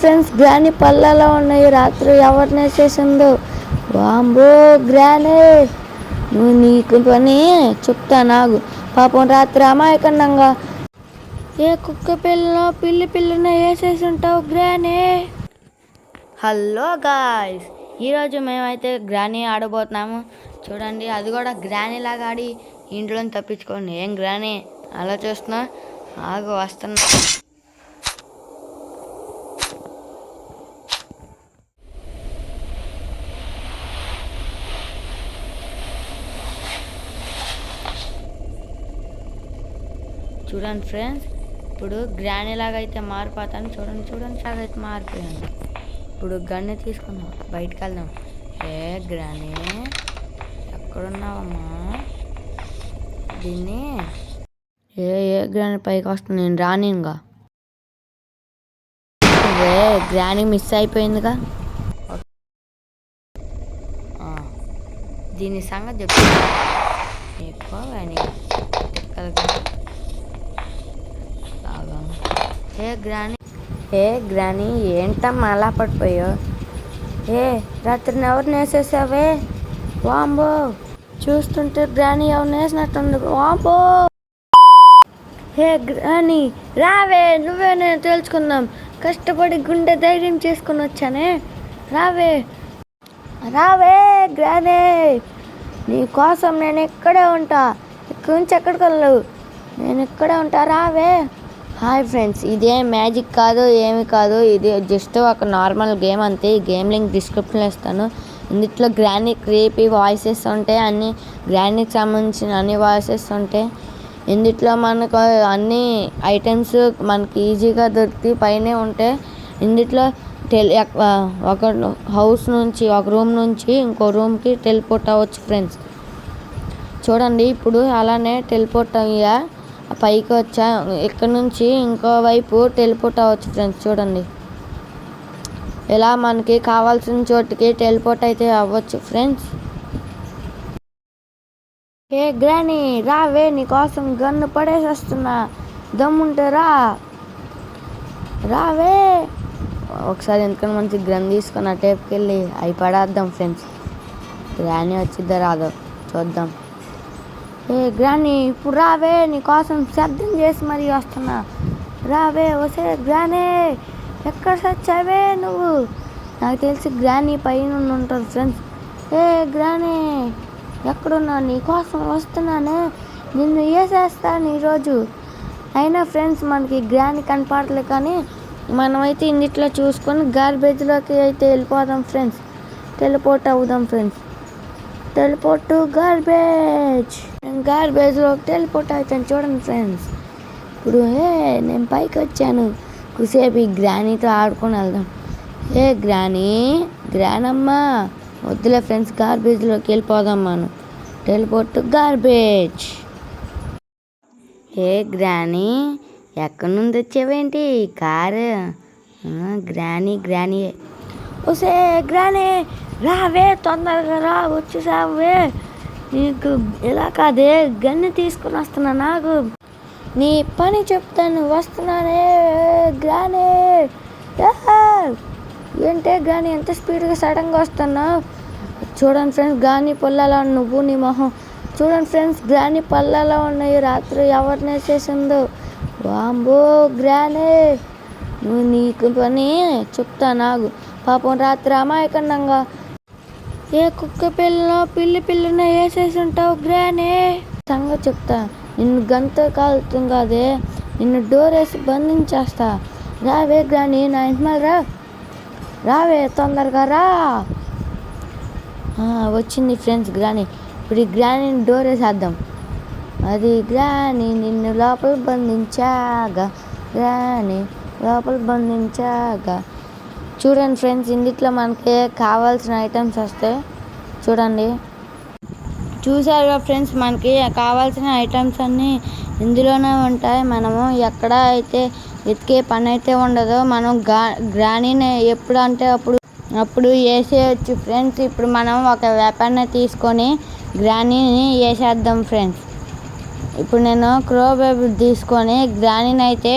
Friends గ్రాని పళ్ళలో ఉన్నాయి. రాత్రి ఎవరిని వేసేసిందో వాంబో గ్రానీ, నువ్వు నీకు పని చెప్తా నాగు. పాపం రాత్రి అమాయకంగా ఏ కుక్క పిల్లలో పిల్లిని వేసేసి ఉంటావు గ్రానీ. హలో గాయ్స్, ఈరోజు మేమైతే గ్రానీ ఆడబోతున్నాము. చూడండి, అది కూడా గ్రానీ లాగా ఆడి ఇంట్లో తప్పించుకోండి. ఏం గ్రానీ అలా చూస్తున్నా? ఆగు, వస్తున్నా. చూడండి ఫ్రెండ్స్, ఇప్పుడు గ్రానీ లాగా అయితే మారిపోతాను. చూడండి లాగా అయితే మారిపోయాను. ఇప్పుడు గన్ను తీసుకుందాం, బయటకు వెళ్దాం. ఏ గ్రానీ, ఎక్కడున్నావమ్మా? దీన్ని ఏ గ్రానీ పైకి వస్తుంది, నేను రానిగా. గ్రానీ మిస్ అయిపోయిందిగా. దీని సంగతి చెప్తా. ఎక్కువ ఏ గ్రానీ ఏంటమ్మా అలా పడిపోయావు? రాత్రిని ఎవరిని వేసేసావే? వాంబో, చూస్తుంటే గ్రానీ ఎవరిని వేసినట్టుంది. వాంబో, గ్రానీ రావే, నువ్వే నేను తెలుసుకుందాం. కష్టపడి గుండె ధైర్యం చేసుకుని వచ్చానే. రావే గ్రానీ, నీ కోసం నేను ఇక్కడే ఉంటా. ఇక్కడి నుంచి ఎక్కడికి వెళ్ళవు, నేను ఇక్కడే ఉంటా. రావే. హాయ్ ఫ్రెండ్స్, ఇదేం మ్యాజిక్ కాదు, ఏమి కాదు. ఇది జస్ట్ ఒక నార్మల్ గేమ్ అంతే. ఈ గేమ్ లింక్ డిస్క్రిప్షన్లో ఇస్తాను. ఇందులో గ్రానీ క్రీపీ వాయిసెస్ ఉంటాయి. అన్ని గ్రానీకి సంబంధించిన అన్ని వాయిసెస్ ఉంటాయి. ఇందులో మనకు అన్ని ఐటమ్స్ మనకి ఈజీగా దొరికి పైనే ఉంటాయి. ఇందులో ఒక హౌస్ నుంచి, ఒక రూమ్ నుంచి ఇంకో రూమ్కి టెలిపోర్ట్ అవ్వచ్చు ఫ్రెండ్స్. చూడండి, ఇప్పుడు అలానే టెలిపోర్ట్ అయ్యా, పైకి వచ్చా. ఇక్కడ నుంచి ఇంకో వైపు టెలిపోర్ట్ అవ్వచ్చు ఫ్రెండ్స్. చూడండి, ఇలా మనకి కావాల్సిన చోటుకి టెలిపోర్ట్ అయితే అవ్వచ్చు ఫ్రెండ్స్. ఏ గ్రానీ రావే, నీకోసం గన్ను పడేసి వస్తున్నా. దమ్ముంటే రావే. ఒకసారి ఎందుకని మంచి గన్ తీసుకొని ఆ టేపుకి వెళ్ళి అవి పడేద్దాం ఫ్రెండ్స్. గ్రానీ వచ్చిద్దా రాదో చూద్దాం. గ్రానీ ఇప్పుడు రావే, నీకోసం శబ్దం చేసి మరీ వస్తున్నా. రావే. వసే గ్రానీ, ఎక్కడ చచ్చావే నువ్వు? నాకు తెలిసి గ్రానీ పైన ఉంటుంది ఫ్రెండ్స్. గ్రానీ ఎక్కడున్నావు? నీకోసం వస్తున్నానే, నిన్ను వేసేస్తాను ఈరోజు. అయినా ఫ్రెండ్స్ మనకి గ్రానీ కనపడలే, కానీ మనమైతే ఇందులో చూసుకొని గార్బేజ్లోకి అయితే వెళ్ళిపోదాం ఫ్రెండ్స్. టెలిపోర్ట్ అవుదాం ఫ్రెండ్స్. టెలిపోర్ట్ టు గార్బేజ్లోకి టెలిపోర్ట్ అవుతాను. చూడండి ఫ్రెండ్స్, ఇప్పుడు నేను పైకి వచ్చాను. కుసేపు ఈ గ్రానీతో ఆడుకొని వెళ్దాం. గ్రానమ్మా వద్దులే ఫ్రెండ్స్, గార్బేజ్లోకి వెళ్ళిపోదాం మనం. Teleport to garbage. గ్రానీ, ఎక్కడి నుండి వచ్చావేంటి? Car granny. వసే గ్రానీ రావే, తొందరగా రా, వచ్చేసావే. నీకు ఇలా కాదే, గన్ను తీసుకుని వస్తున్నా. నాకు నీ పని చెప్తాను, వస్తున్నానే గ్రానీ. ఏంటే గ్రానీ ఎంత స్పీడ్గా సడన్గా వస్తున్నావు? చూడండి ఫ్రెండ్స్, గ్రానీ పళ్ళలో నువ్వు నీ మొహం. చూడండి ఫ్రెండ్స్, గ్రానీ పళ్ళలో ఉన్నాయి. రాత్రి ఎవరిని వేసేసిందో వాంబో గ్రానీ, నువ్వు నీకు పని చెప్తా నాగు. పాపం రాత్రి అమాయకంగా ఏ కుక్క పిల్లలో పిల్లిని వేసేసి ఉంటావు గ్రానీ. సంగతి చెప్తా, నిన్ను గంత కాలుతుంది కాదే, నిన్ను డోర్ వేసి బంధించేస్తా. రావే గ్రానీ, నా ఇంటి రావే, తొందరగా రా. వచ్చింది ఫ్రెండ్స్ గ్రానీ. ఇప్పుడు ఈ గ్రానీని డోర్ వేసేద్దాం. అది గ్రానీ నిన్ను లోపల బంధించాగా. చూడండి ఫ్రెండ్స్, ఇందులో మనకి కావాల్సిన ఐటమ్స్ వస్తాయి. చూడండి, చూసారుగా ఫ్రెండ్స్, మనకి కావాల్సిన ఐటమ్స్ అన్నీ ఇందులోనే ఉంటాయి. మనము ఎక్కడ అయితే వెతికే పని అయితే ఉండదో. మనం గ్రానీని ఎప్పుడు అంటే అప్పుడు వేసేయచ్చు ఫ్రెండ్స్. ఇప్పుడు మనం ఒక వెపన్ని తీసుకొని గ్రానీని వేసేద్దాం ఫ్రెండ్స్. ఇప్పుడు నేను క్రో బేబీ తీసుకొని గ్రానీని అయితే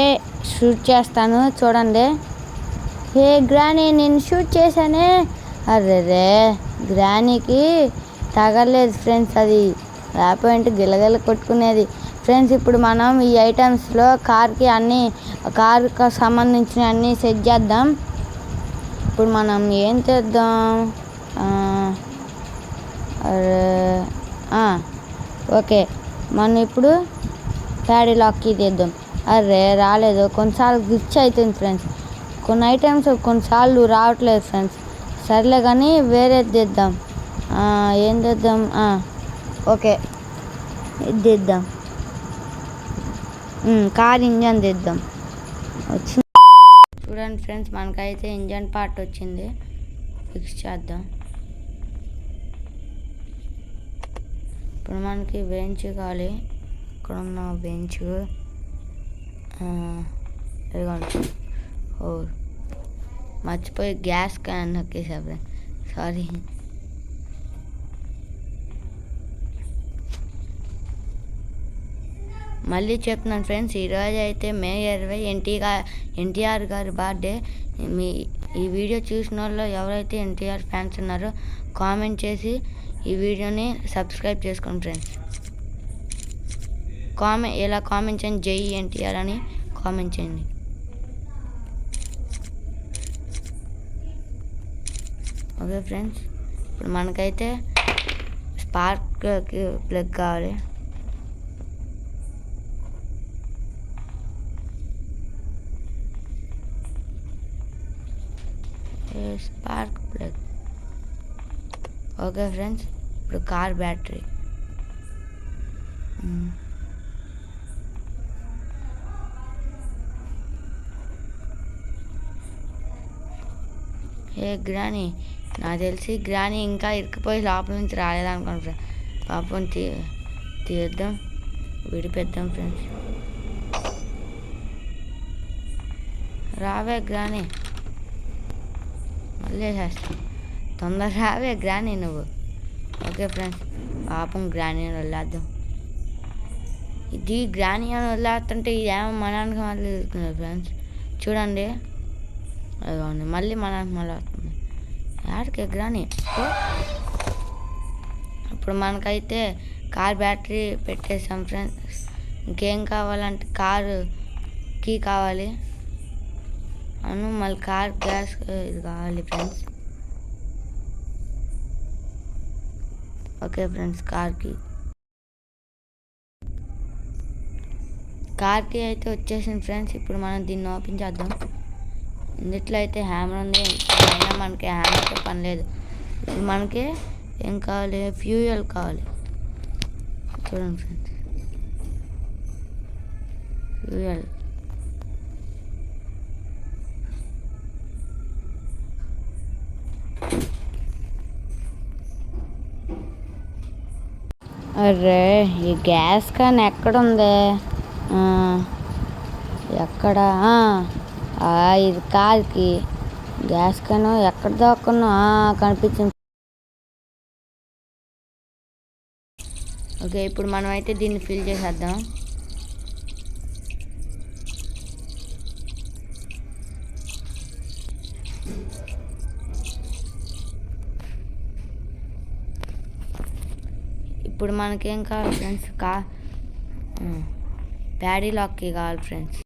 షూట్ చేస్తాను. చూడండి, హే గ్రానీ నేను షూట్ చేశానే. అర్రే గ్రానీకి తగలేదు ఫ్రెండ్స్, అది లేకపోయింటే గిలగిల కొట్టుకునేది. ఫ్రెండ్స్ ఇప్పుడు మనం ఈ ఐటమ్స్లో కార్కి కార్కి సంబంధించిన అన్నీ సెట్ చేద్దాం. ఇప్పుడు మనం ఏం చేద్దాం, ఓకే మనం ఇప్పుడు ప్యాడీ లాక్కి తీద్దాం. అర్రే రాలేదు, కొన్నిసార్లు గ్లిచ్ అవుతుంది ఫ్రెండ్స్. కొన్ని ఐటమ్స్ కొన్నిసార్లు రావట్లేదు ఫ్రెండ్స్. సర్లే కానీ వేరేది తెద్దాం. ఏం తెద్దాం, ఓకే ఇది తెద్దాం, కార్ ఇంజన్ తెద్దాం. వచ్చింది చూడండి ఫ్రెండ్స్, మనకైతే ఇంజన్ పార్ట్ వచ్చింది, ఫిక్స్ చేద్దాం. ఇప్పుడు మనకి బెంచ్ కావాలి. ఇక్కడ ఉన్న బెంచ్ మర్చిపోయి గ్యాస్ క్యాన్ నొక్కేసా ఫ్రెండ్స్, సారీ. మళ్ళీ చెప్తున్నాను ఫ్రెండ్స్, ఈరోజు అయితే మే 20 ఎన్టీఆర్ గారి బర్త్డే. ఈ వీడియో చూసిన వాళ్ళు ఎవరైతే ఎన్టీఆర్ ఫ్యాన్స్ ఉన్నారో కామెంట్ చేసి ఈ వీడియోని సబ్స్క్రైబ్ చేసుకోండి ఫ్రెండ్స్. ఇలా కామెంట్ చేయండి, జై ఎన్టీఆర్ అని కామెంట్ చేయండి. ఓకే ఫ్రెండ్స్, ఇప్పుడు మనకైతే స్పార్క్ ప్లగ్ కావాలి. Spark plug. ఓకే ఫ్రెండ్స్, ఇప్పుడు కార్ బ్యాటరీ. గ్రానీ, నాకు తెలిసి గ్రానీ ఇంకా ఇరుక్కుపోయి లోపల నుంచి రాలేదనుకోండి ఫ్రెండ్స్. పాపం తీద్దాం, విడిపెద్దాం ఫ్రెండ్స్. రావే గ్రానీ, మళ్ళీ చేస్తాం, తొందర రావే గ్రానీ నువ్వు. ఓకే ఫ్రెండ్స్, పాపం గ్రానీ అని వదిలేద్దాం. ఇది గ్రానీ అని వదిలేస్తుంటే ఇదేమో మనానికి మళ్ళీ వెళ్తుంది ఫ్రెండ్స్. చూడండి, అదిగోండి మళ్ళీ మనానికి మళ్ళీ వస్తుంది. యాడికి గ్రానీ. ఇప్పుడు మనకైతే కార్ బ్యాటరీ పెట్టేసాం ఫ్రెండ్స్. ఇంకేం కావాలంటే కారు కీ కావాలి, మళ్ళీ కార్ గ్యాస్ ఇది కావాలి ఫ్రెండ్స్. ఓకే ఫ్రెండ్స్, కార్కి అయితే వచ్చేసింది ఫ్రెండ్స్. ఇప్పుడు మనం దీన్ని ఓపెన్ చేద్దాం. ఇందులో అయితే హ్యామర్ ఉంది, అయినా మనకి హ్యామర్తో పని లేదు. ఇప్పుడు మనకి ఏం కావాలి, ఫ్యూయల్ కావాలి. చూడండి ఫ్రెండ్స్, ఫ్యూయల్. అర్రే ఈ గ్యాస్ క్యాన్ ఎక్కడుంది, ఎక్కడ, ఇది కార్కి గ్యాస్ క్యాన్ ఎక్కడ దాక్కున్నా కనిపించింది. ఓకే, ఇప్పుడు మనం అయితే దీన్ని ఫిల్ చేసేద్దాం. ఇప్పుడు మనకేం కావాలి ఫ్రెండ్స్, ప్యాడీ లాక్కి కావాలి ఫ్రెండ్స్.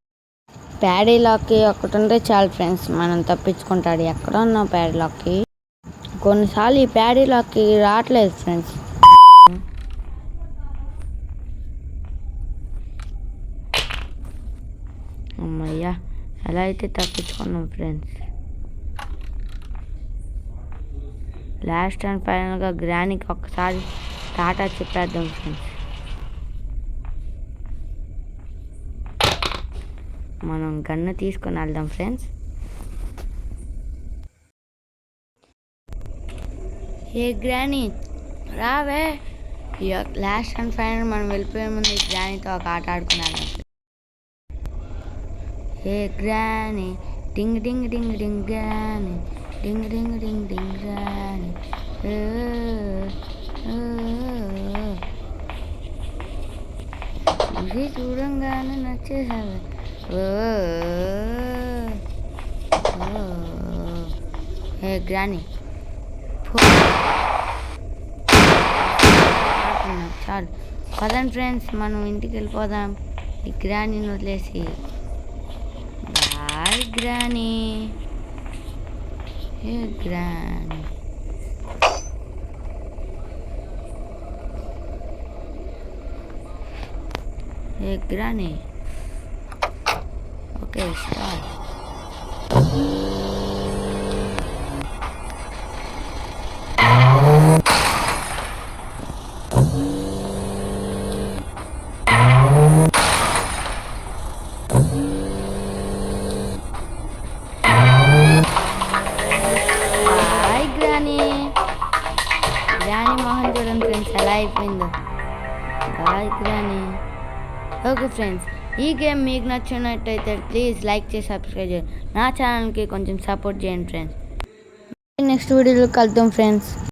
ప్యాడీ లాక్కి ఒకటి ఉంటే చాలు ఫ్రెండ్స్, మనం తప్పించుకుంటాడు. ఎక్కడ ఉన్నాం ప్యాడీ లాక్కి? కొన్నిసార్లు ఈ ప్యాడీ లాక్కి రావట్లేదు ఫ్రెండ్స్. అమ్మయ్యా, ఎలా అయితే తప్పించుకున్నాం ఫ్రెండ్స్. లాస్ట్ అండ్ ఫైనల్గా గ్రానీకి ఒక్కసారి టాటా చెప్పేద్దాం ఫ్రెండ్స్. మనం గన్ను తీసుకొని వెళ్దాం ఫ్రెండ్స్. ఏ గ్రానీ రావే, లాస్ట్ అండ్ ఫైనల్ మనం వెళ్ళిపోయే ముందు ఈ గ్రానీతో ఒక ఆట ఆడుకున్నాను. ఏ గ్రానీ, డింగ్ డింగ్ డింగ్ డింగ్ గ్రానీ, డింగ్ డింగ్ డింగ్ డింగ్ గ్రానీ. ఇది చూడంగానే నచ్చేసారు. గ్రాని చాలు. పదండి ఫ్రెండ్స్, మనం ఇంటికి వెళ్ళిపోదాం ఈ గ్రానీని వదిలేసి. Bye granny. ఏ గ్రానీ, ఏ granny. Okay start. Bye granny. Granny Mohan చూడండి ఫ్రెండ్స్ ఎలా అయిపోయిందో. Bye granny. ఓకే ఫ్రెండ్స్, ఈ గేమ్ మీకు నచ్చినట్టయితే ప్లీజ్ లైక్ చేసి సబ్స్క్రైబ్ చేయండి. నా ఛానల్కి కొంచెం సపోర్ట్ చేయండి ఫ్రెండ్స్. నెక్స్ట్ వీడియోలో కలుద్దాం ఫ్రెండ్స్.